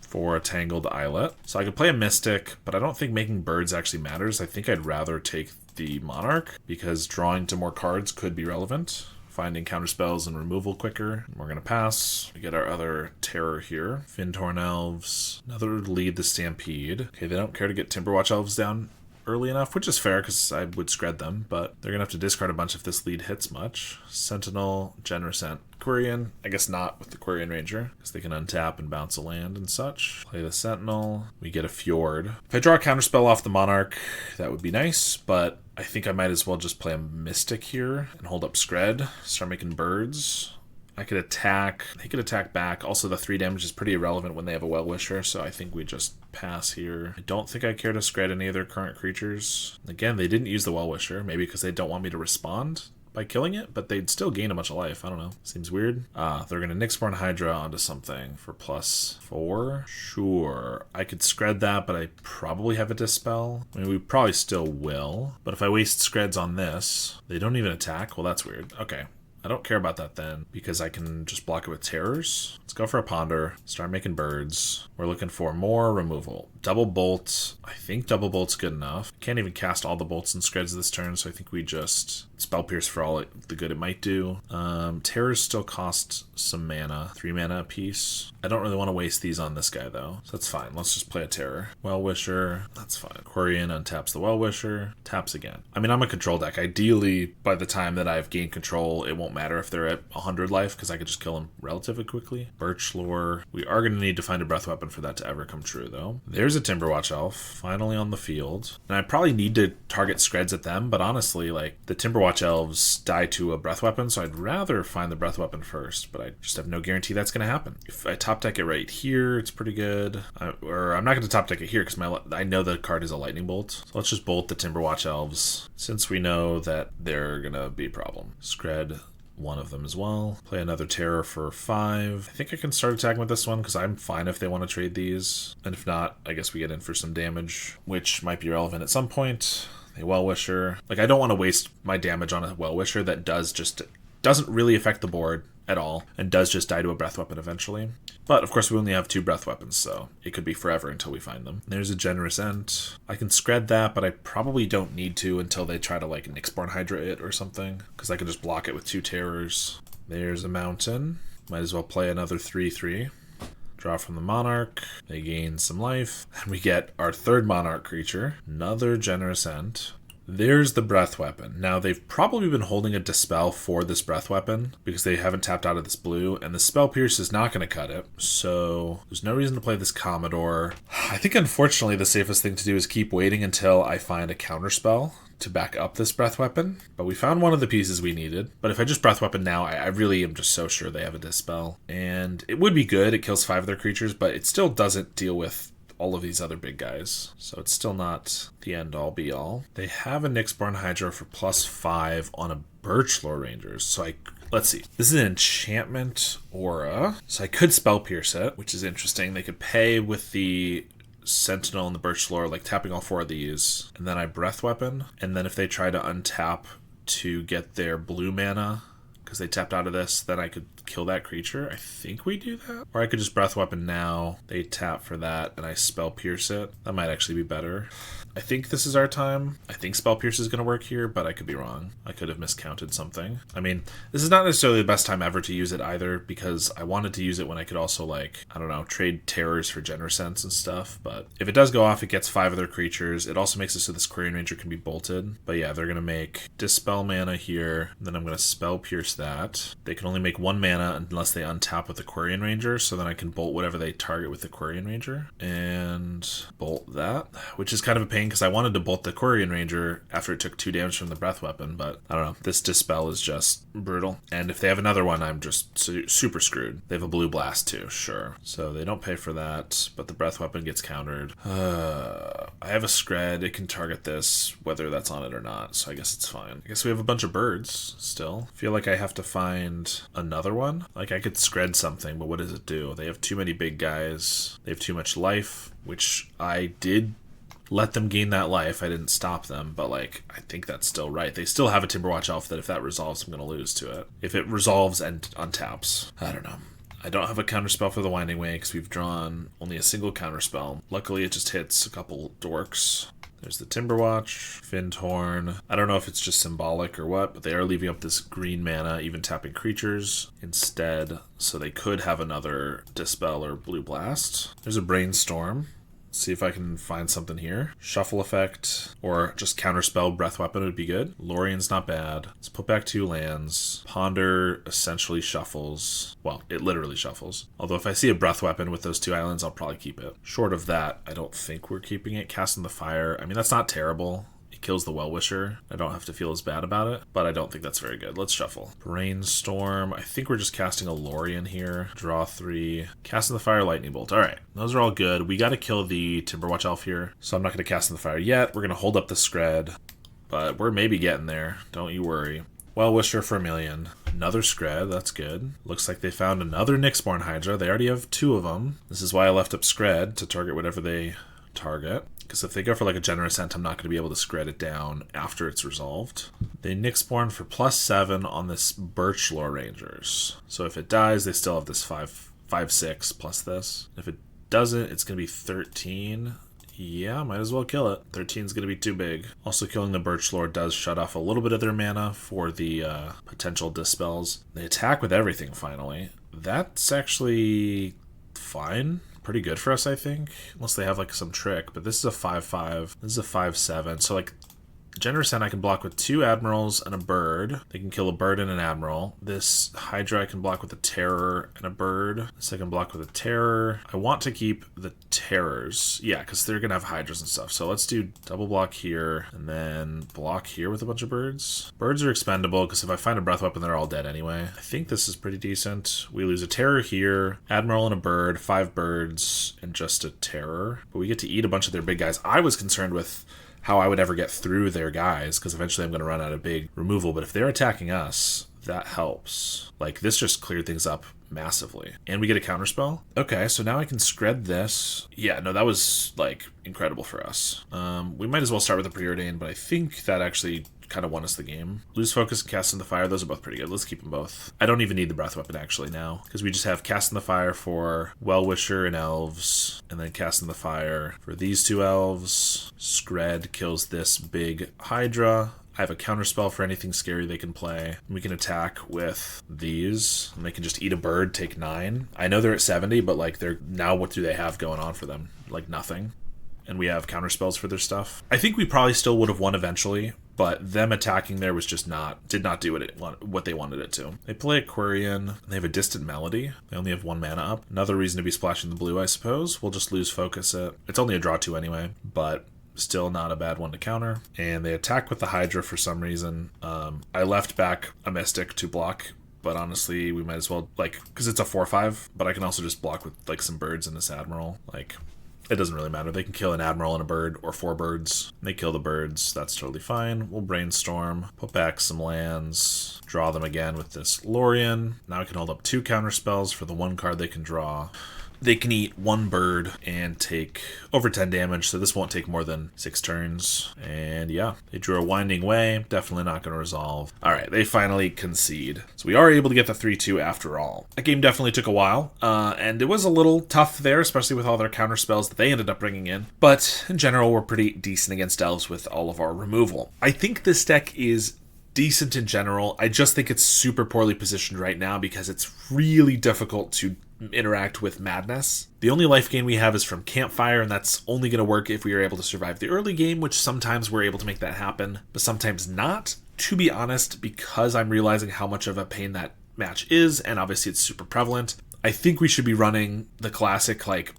for a Tangled Islet. So I could play a Mystic, but I don't think making birds actually matters. I think I'd rather take the Monarch, because drawing to more cards could be relevant. Finding counterspells and removal quicker. We're going to pass. We get our other terror here. Fintorn Elves. Another Lead the Stampede. Okay, they don't care to get Timberwatch Elves down early enough, which is fair because I would Skred them, but they're going to have to discard a bunch if this lead hits much. Sentinel, Generous End, Quirion. I guess not with the Quirion Ranger, because they can untap and bounce a land and such. Play the Sentinel. We get a Fjord. If I draw a counterspell off the Monarch, that would be nice, but I think I might as well just play a Mystic here and hold up Skred. Start making birds. I could attack. They could attack back. Also, the 3 damage is pretty irrelevant when they have a Well-Wisher, so I think we just pass here. I don't think I care to Skred any of their current creatures. Again, they didn't use the Well-Wisher, maybe because they don't want me to respond by killing it, but they'd still gain a bunch of life. I don't know. Seems weird. They're going to Nyxborn Hydra onto something for +4. Sure. I could Skred that, but I probably have a Dispel. I mean, we probably still will, but if I waste Skreds on this, they don't even attack. Well, that's weird. Okay. I don't care about that then, because I can just block it with terrors. Let's go for a Ponder, start making birds. We're looking for more removal. Double Bolt. I think Double Bolt's good enough. Can't even cast all the bolts and Skreds this turn, so I think we just Spell Pierce for all the good it might do. Terrors still cost some mana, 3 mana a piece. I don't really want to waste these on this guy though, so that's fine. Let's just play a Terror. Well-Wisher, that's fine. Quirion untaps the Well-Wisher, taps again. I mean, I'm a control deck. Ideally, by the time that I've gained control, it won't matter if they're at 100 life, because I could just kill them relatively quickly. Birch Lore. We are going to need to find a breath weapon for that to ever come true, though. There's a Timberwatch Elf, finally on the field. And I probably need to target Skreds at them, but honestly, like, the Timberwatch Elves die to a breath weapon, so I'd rather find the breath weapon first, but I just have no guarantee that's going to happen. If I top deck it right here, it's pretty good. Or I'm not going to top deck it here because I know the card is a lightning bolt. So let's just bolt the Timberwatch Elves since we know that they're going to be a problem. Skred one of them as well. Play another Terror for 5. I think I can start attacking with this one because I'm fine if they want to trade these. And if not, I guess we get in for some damage, which might be relevant at some point. A Well-Wisher. Like, I don't want to waste my damage on a Well-Wisher that doesn't really affect the board at all and does just die to a breath weapon eventually. But of course we only have 2 breath weapons, so it could be forever until we find them. There's a Generous Ent. I can Skred that, but I probably don't need to until they try to like Nyxborn Hydra it or something, because I can just block it with 2 terrors. There's a Mountain. Might as well play another 3/3. Draw from the Monarch. They gain some life. And we get our 3rd Monarch creature. Another Generous Ent. There's the breath weapon. Now, they've probably been holding a Dispel for this breath weapon because they haven't tapped out of this blue, and the Spell Pierce is not going to cut it. So there's no reason to play this Commodore. I think, unfortunately, the safest thing to do is keep waiting until I find a counterspell to back up this breath weapon. But we found one of the pieces we needed. But if I just breath weapon now, I really am just so sure they have a Dispel. And it would be good. It kills 5 of their creatures, but it still doesn't deal with all of these other big guys. So it's still not the end all be all. They have a Nyxborn Hydra for +5 on a Birch Lore Rangers. So let's see. This is an enchantment aura. So I could Spell Pierce it, which is interesting. They could pay with the Sentinel and the Birch Lore, like tapping all 4 of these. And then I breath weapon. And then if they try to untap to get their blue mana, because they tapped out of this, then I could kill that creature. I think we do that. Or I could just breath weapon now. They tap for that, and I Spell Pierce it. That might actually be better. I think this is our time. I think Spell Pierce is going to work here, but I could be wrong. I could have miscounted something. I mean, this is not necessarily the best time ever to use it either, because I wanted to use it when I could also, like, I don't know, trade terrors for Generous Ents and stuff. But if it does go off, it gets 5 of their creatures. It also makes it so this Quirion Ranger can be bolted. But yeah, they're going to make Dispel mana here. Then I'm going to Spell Pierce that. They can only make 1 mana unless they untap with the Quirion Ranger, so then I can bolt whatever they target with the Quirion Ranger. And bolt that, which is kind of a pain because I wanted to bolt the Quirion Ranger after it took 2 damage from the breath weapon, but I don't know. This Dispel is just brutal. And if they have another one, I'm just super screwed. They have a blue blast too, sure. So they don't pay for that, but the breath weapon gets countered. I have a Skred. It can target this, whether that's on it or not, so I guess it's fine. I guess we have a bunch of birds still. I feel like I have to find another one. Like I could Skred something, but what does it do? They have too many big guys. They have too much life, which I did let them gain that life. I didn't stop them, but like I think that's still right. They still have a Timberwatch Elf that if that resolves, I'm going to lose to it. If it resolves and untaps, I don't know. I don't have a counterspell for the Winding Way because we've drawn only a single counterspell. Luckily, it just hits a couple dorks. There's the Timberwatch, Findhorn. I don't know if it's just symbolic or what, but they are leaving up this green mana, even tapping creatures instead, so they could have another Dispel or Blue Blast. There's a Brainstorm. See if I can find something here. Shuffle effect or just counterspell breath weapon would be good. Lorien's not bad. Let's put back 2 lands. Ponder essentially shuffles. Well, it literally shuffles. Although if I see a breath weapon with those 2 islands, I'll probably keep it. Short of that, I don't think we're keeping it. Casting the Fire. I mean, that's not terrible. It kills the Well-Wisher. I don't have to feel as bad about it, but I don't think that's very good. Let's shuffle. Brainstorm. I think we're just casting a Lorien here. Draw 3. Casting the Fire, Lightning Bolt. All right, those are all good. We got to kill the Timberwatch Elf here, so I'm not going to cast in the Fire yet. We're going to hold up the Skred, but we're maybe getting there. Don't you worry. Well-Wisher for 1,000,000. Another Skred, that's good. Looks like they found another Nyxborn Hydra. They already have 2 of them. This is why I left up Skred, to target whatever they target. Because if they go for like a Generous Ent, I'm not going to be able to Skred it down after it's resolved. They Nyxborn for +7 on this Birch Lore Rangers. So if it dies, they still have this 5/6 plus this. If it doesn't, it's going to be 13. Yeah, might as well kill it. 13 is going to be too big. Also, killing the Birch Lore does shut off a little bit of their mana for the potential Dispels. They attack with everything, finally. That's actually fine. Pretty good for us, I think. Unless they have, like, some trick. But this is a 5/5. This is a 5/7. So, like, Generous End I can block with 2 Admirals and a bird. They can kill a bird and an Admiral. This Hydra I can block with a Terror and a bird. This I can block with a Terror. I want to keep the Terrors. Yeah, because they're going to have Hydras and stuff. So let's do double block here and then block here with a bunch of birds. Birds are expendable because if I find a breath weapon, they're all dead anyway. I think this is pretty decent. We lose a Terror here, Admiral and a bird, 5 birds, and just a Terror. But we get to eat a bunch of their big guys. I was concerned with how I would ever get through their guys because eventually I'm going to run out of big removal. But if they're attacking us, that helps. Like, this just cleared things up massively. And we get a counterspell. Okay, so now I can Skred this. Yeah, no, that was, like, incredible for us. We might as well start with the Preordained, but I think that actually kind of won us the game. Lose Focus and Cast in the Fire, those are both pretty good. Let's keep them both. I don't even need the Breath Weapon actually now, because we just have Cast in the Fire for Well-Wisher and Elves, and then Cast in the Fire for these 2 Elves. Skred kills this big Hydra. I have a counterspell for anything scary they can play. We can attack with these, and they can just eat a bird, take 9. I know they're at 70, but like they're now, what do they have going on for them? Like nothing. And we have counterspells for their stuff. I think we probably still would have won eventually, but them attacking there was just did not do what they wanted it to. They play Aquarian, and they have a Distant Melody. They only have 1 mana up. Another reason to be splashing the blue, I suppose. We'll just lose focus it. It's only a draw 2 anyway, but still not a bad one to counter. And they attack with the Hydra for some reason. I left back a Mystic to block, but honestly, we might as well, like, because it's a 4/5, but I can also just block with, like, some birds and this Admiral. Like, it doesn't really matter. They can kill an Admiral and a bird, or 4 birds. They kill the birds. That's totally fine. We'll Brainstorm, put back some lands, draw them again with this Lorien. Now I can hold up 2 counterspells for the 1 card they can draw. They can eat 1 bird and take over 10 damage, so this won't take more than 6 turns. And yeah, they drew a Winding Way. Definitely not going to resolve. All right, they finally concede. So we are able to get the 3-2 after all. That game definitely took a while, and it was a little tough there, especially with all their counter spells that they ended up bringing in. But in general, we're pretty decent against elves with all of our removal. I think this deck is decent in general. I just think it's super poorly positioned right now because it's really difficult to interact with Madness. The only life gain we have is from Campfire, and that's only going to work if we are able to survive the early game, which sometimes we're able to make that happen, but sometimes not. To be honest, because I'm realizing how much of a pain that match is, and obviously it's super prevalent, I think we should be running the classic, like,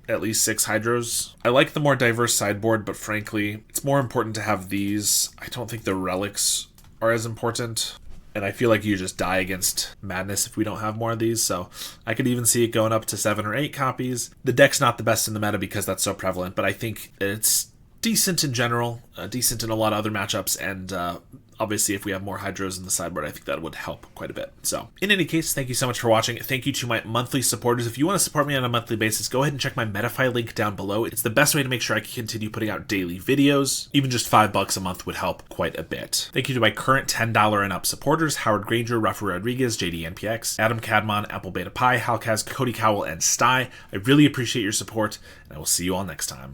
at least 6 Hydros. I like the more diverse sideboard, but frankly, it's more important to have these. I don't think the relics are as important. And I feel like you just die against Madness if we don't have more of these, so I could even see it going up to 7 or 8 copies. The deck's not the best in the meta because that's so prevalent, but I think it's decent in general, decent in a lot of other matchups, and obviously if we have more Hydros in the sideboard, I think that would help quite a bit. So in any case, thank you so much for watching. Thank you to my monthly supporters. If you want to support me on a monthly basis, go ahead and check my Metafy link down below. It's the best way to make sure I can continue putting out daily videos. Even just $5 a month would help quite a bit. Thank you to my current $10 and up supporters: Howard Granger, Rafa Rodriguez, JDNPX, Adam Cadmon, Apple Beta Pie, Halkaz, Cody Cowell, and Sty. I really appreciate your support, and I will see you all next time.